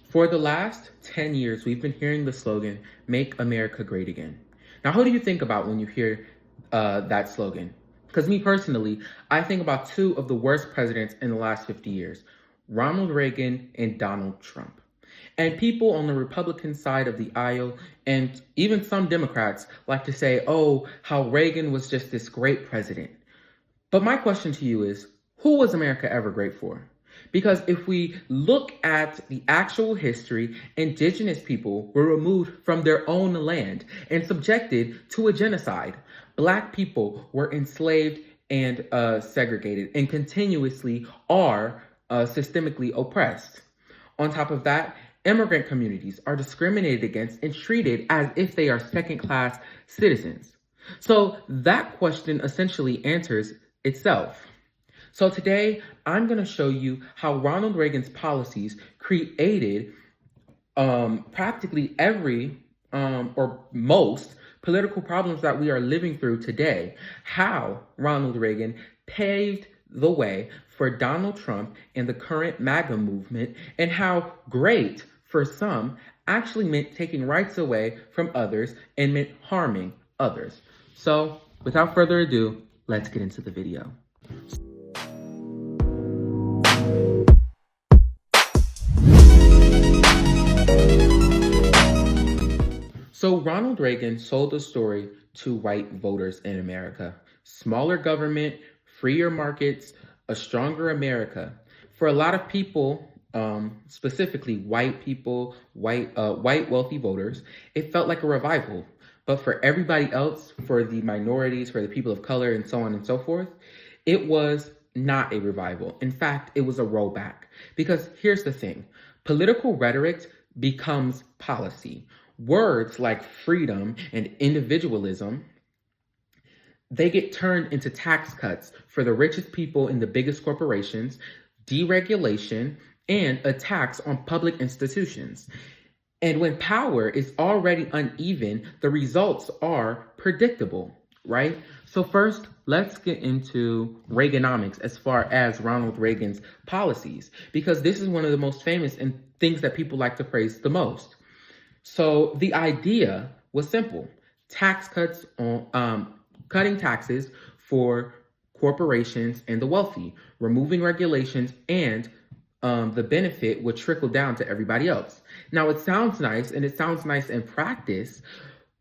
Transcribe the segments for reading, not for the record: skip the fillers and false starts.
For the last 10 years, we've been hearing the slogan, "Make America Great Again." Now, who do you think about when you hear that slogan? Because me personally, I think about two of the worst presidents in the last 50 years, Ronald Reagan and Donald Trump. And people on the Republican side of the aisle, and even some Democrats, like to say, oh, how Reagan was just this great president. But my question to you is, who was America ever great for? Because if we look at the actual history, Indigenous people were removed from their own land and subjected to a genocide. Black people were enslaved and segregated and continuously are systemically oppressed. On top of that, immigrant communities are discriminated against and treated as if they are second-class citizens. So that question essentially answers itself. So today, I'm going to show you how Ronald Reagan's policies created practically every or most political problems that we are living through today. How Ronald Reagan paved the way for Donald Trump and the current MAGA movement, and how great for some actually meant taking rights away from others and meant harming others. So without further ado, let's get into the video. So Ronald Reagan sold a story to white voters in America. Smaller government, freer markets, a stronger America. For a lot of people, specifically white people, white wealthy voters, it felt like a revival. But for everybody else, for the minorities, for the people of color, and so on and so forth, it was not a revival. In fact, it was a rollback. Because here's the thing, political rhetoric becomes policy. Words like freedom and individualism, they get turned into tax cuts for the richest people in the biggest corporations, deregulation, and a tax on public institutions. And when power is already uneven, the results are predictable, right? So first, let's get into Reaganomics as far as Ronald Reagan's policies, because this is one of the most famous and things that people like to praise the most. So the idea was simple: tax cuts on cutting taxes for corporations and the wealthy, removing regulations, and the benefit would trickle down to everybody else. Now it sounds nice, and it sounds nice in practice,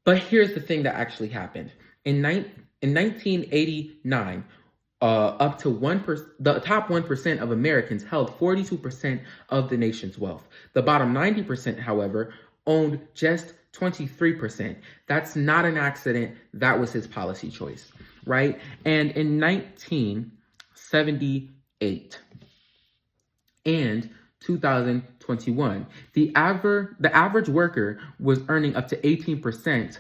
but here's the thing that actually happened. In 1989, up to 1%, the top 1% of Americans held 42% of the nation's wealth. The bottom 90%, however, owned just 23%. That's not an accident. That was his policy choice, right? And in 1978 and 2021, the average worker was earning up to 18%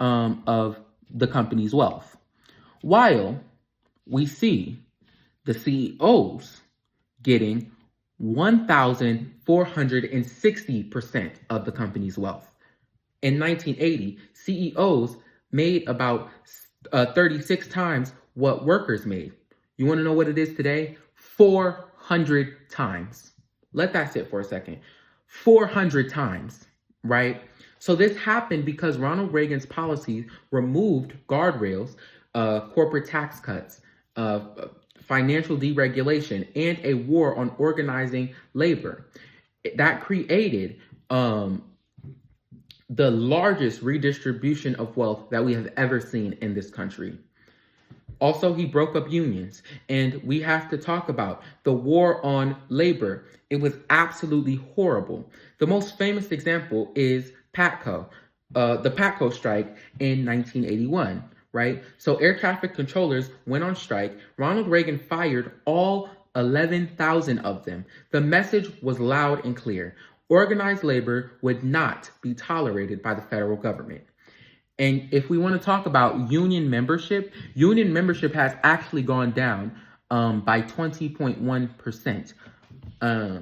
of the company's wealth, while we see the CEOs getting 1,460% of the company's wealth. In 1980, CEOs made about 36 times what workers made. You want to know what it is today? 400 times. Let that sit for a second. 400 times, right? So this happened because Ronald Reagan's policies removed guardrails, corporate tax cuts, financial deregulation, and a war on organizing labor. That created the largest redistribution of wealth that we have ever seen in this country. Also, he broke up unions, and we have to talk about the war on labor. It was absolutely horrible. The most famous example is PATCO, the PATCO strike in 1981. Right? So air traffic controllers went on strike. Ronald Reagan fired all 11,000 of them. The message was loud and clear. Organized labor would not be tolerated by the federal government. And if we want to talk about union membership has actually gone down by 20.1%. Or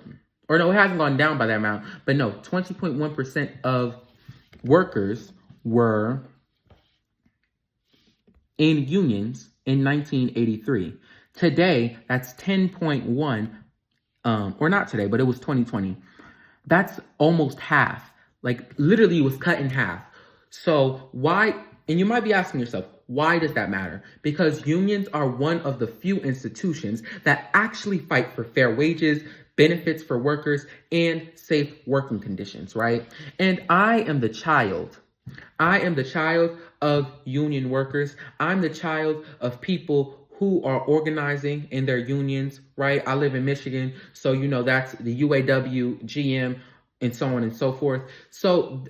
no, it hasn't gone down by that amount, but no, 20.1% of workers were in unions in 1983. Today, that's 10.1, or not today, but it was 2020. That's almost half. Like literally it was cut in half. So why, and you might be asking yourself, why does that matter? Because unions are one of the few institutions that actually fight for fair wages, benefits for workers, and safe working conditions, right? And I am the child. I am the child of union workers. I'm the child of people who are organizing in their unions, right? I live in Michigan, so that's the UAW, GM, and so on and so forth. So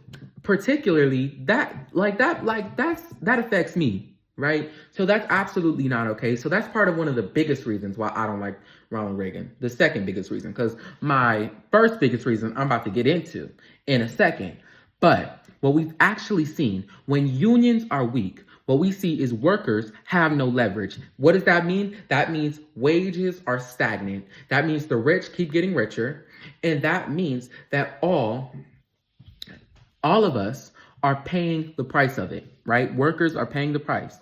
particularly that affects me, right? So that's absolutely not okay. So that's part of one of the biggest reasons why I don't like Ronald Reagan. The second biggest reason, because my first biggest reason I'm about to get into in a second. But what we've actually seen when unions are weak, what we see is workers have no leverage. What does that mean? That means wages are stagnant. That means the rich keep getting richer. And that means that all of us are paying the price of it, right? Workers are paying the price.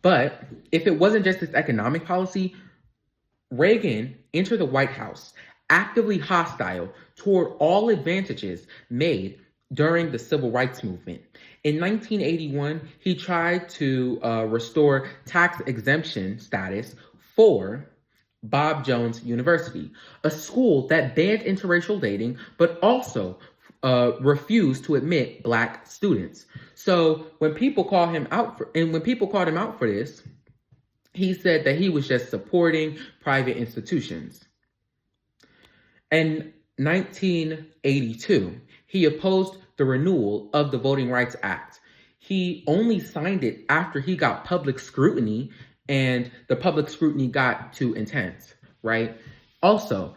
But if it wasn't just this economic policy, Reagan entered the White House actively hostile toward all advantages made during the Civil Rights Movement. In 1981, he tried to restore tax exemption status for Bob Jones University, a school that banned interracial dating, but also refused to admit Black students. So when people called him out for this, he said that he was just supporting private institutions. In 1982, he opposed the renewal of the Voting Rights Act. He only signed it after he got public scrutiny, and the public scrutiny got too intense, right? Also,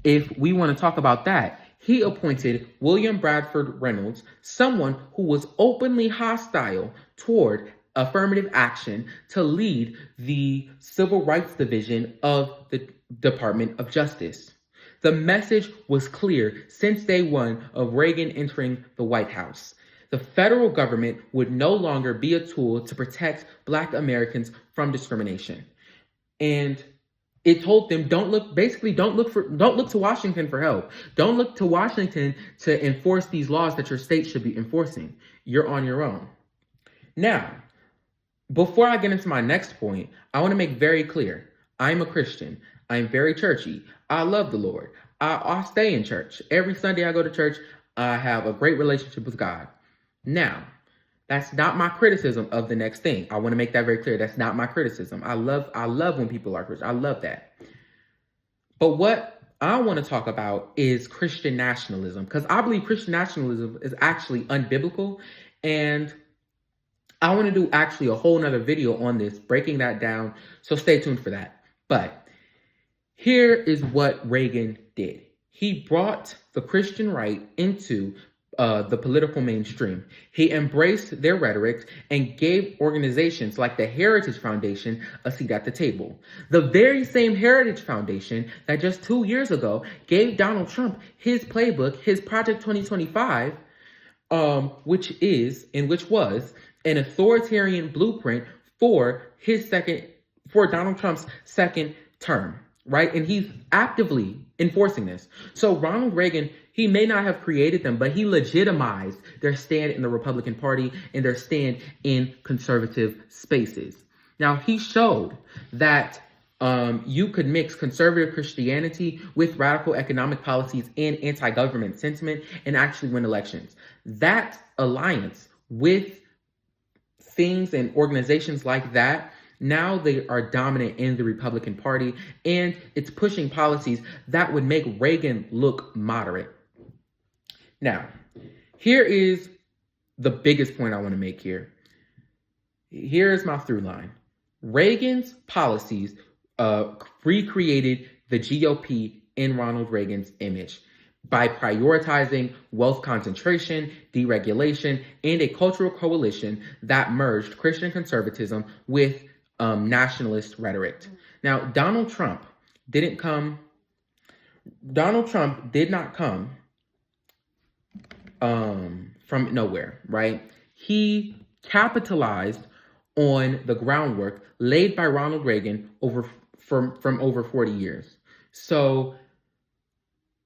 if we want to talk about that, he appointed William Bradford Reynolds, someone who was openly hostile toward affirmative action, to lead the Civil Rights Division of the Department of Justice. The message was clear since day one of Reagan entering the White House. The federal government would no longer be a tool to protect Black Americans from discrimination. And it told them, don't look to Washington for help. Don't look to Washington to enforce these laws that your state should be enforcing. You're on your own. Now, before I get into my next point, I want to make very clear, I'm a Christian. I'm very churchy. I love the Lord. I stay in church. Every Sunday I go to church. I have a great relationship with God. Now, that's not my criticism of the next thing. I want to make that very clear. That's not my criticism. I love when people are Christian. I love that. But what I want to talk about is Christian nationalism, because I believe Christian nationalism is actually unbiblical, and I want to do actually a whole nother video on this, breaking that down. So stay tuned for that. But here is what Reagan did. He brought the Christian right into the political mainstream. He embraced their rhetoric and gave organizations like the Heritage Foundation a seat at the table. The very same Heritage Foundation that just 2 years ago gave Donald Trump his playbook, his Project 2025, which was an authoritarian blueprint for Donald Trump's second term, right? And he's actively enforcing this. So Ronald Reagan, he may not have created them, but he legitimized their stand in the Republican Party and their stand in conservative spaces. Now, he showed that you could mix conservative Christianity with radical economic policies and anti-government sentiment and actually win elections. That alliance with things and organizations like that, now they are dominant in the Republican Party, and it's pushing policies that would make Reagan look moderate. Now, here is the biggest point I want to make here. Here's my through line. Reagan's policies recreated the GOP in Ronald Reagan's image by prioritizing wealth concentration, deregulation, and a cultural coalition that merged Christian conservatism with nationalist rhetoric. Now, Donald Trump did not come from nowhere, right? He capitalized on the groundwork laid by Ronald Reagan from over 40 years. So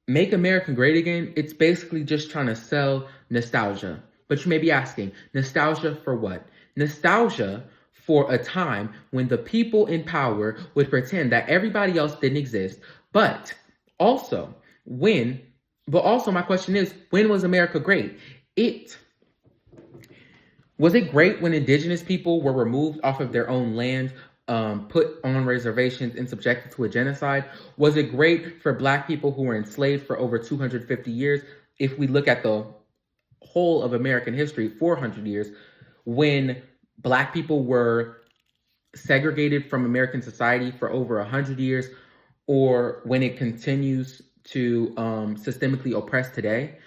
Make America Great Again, it's basically just trying to sell nostalgia. But you may be asking, nostalgia for what? Nostalgia for a time when the people in power would pretend that everybody else didn't exist. But also, my question is, when was America great? Was it great when Indigenous people were removed off of their own land, put on reservations, and subjected to a genocide? Was it great for Black people who were enslaved for over 250 years? If we look at the whole of American history, 400 years, when Black people were segregated from American society for over 100 years, or when it continues to systemically oppress today?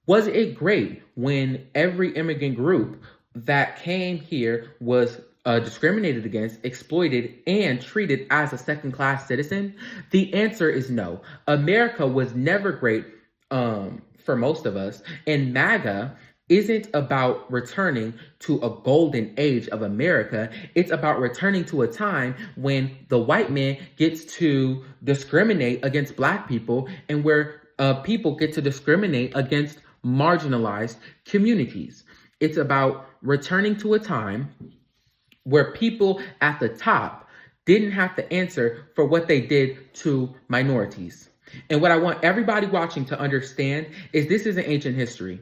Was it great when every immigrant group that came here was discriminated against, exploited, and treated as a second-class citizen? The answer is no. America was never great for most of us, and MAGA isn't about returning to a golden age of America. It's about returning to a time when the white man gets to discriminate against Black people and where people get to discriminate against marginalized communities. It's about returning to a time where people at the top didn't have to answer for what they did to minorities. And what I want everybody watching to understand is this is an ancient history.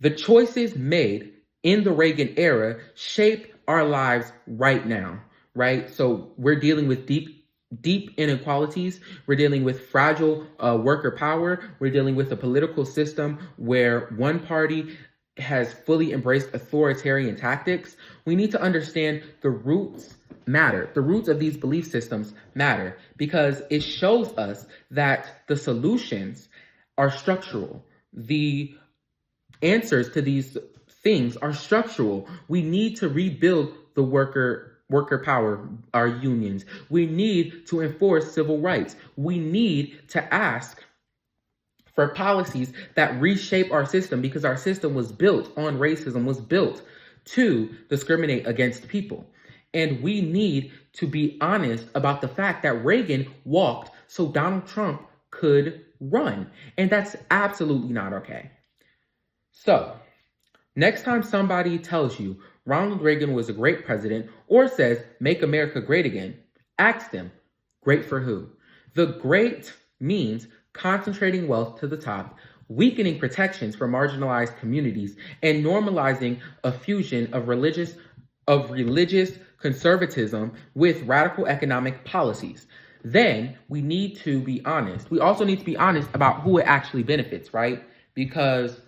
The choices made in the Reagan era shape our lives right now, right? So we're dealing with deep inequalities. We're dealing with fragile worker power. We're dealing with a political system where one party has fully embraced authoritarian tactics. We need to understand the roots matter. The roots of these belief systems matter because it shows us that the solutions are structural. The answers to these things are structural. We need to rebuild the worker power, our unions. We need to enforce civil rights. We need to ask for policies that reshape our system because our system was built on racism, was built to discriminate against people. And we need to be honest about the fact that Reagan walked so Donald Trump could run. And that's absolutely not okay. So, next time somebody tells you Ronald Reagan was a great president or says, make America great again, ask them, great for who? The great means concentrating wealth to the top, weakening protections for marginalized communities, and normalizing a fusion of religious conservatism with radical economic policies. Then we need to be honest. We also need to be honest about who it actually benefits, right? Because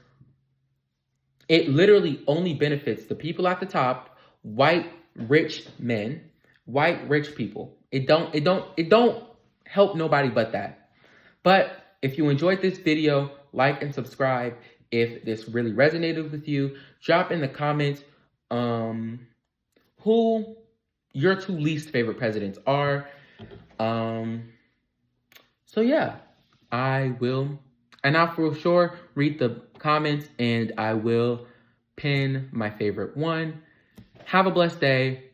it literally only benefits the people at the top, white, rich men, white, rich people. It don't help nobody but that. But if you enjoyed this video, like and subscribe. If this really resonated with you, drop in the comments who your two least favorite presidents are. So yeah, I will, and I'll for sure read the comments and I will pin my favorite one. Have a blessed day.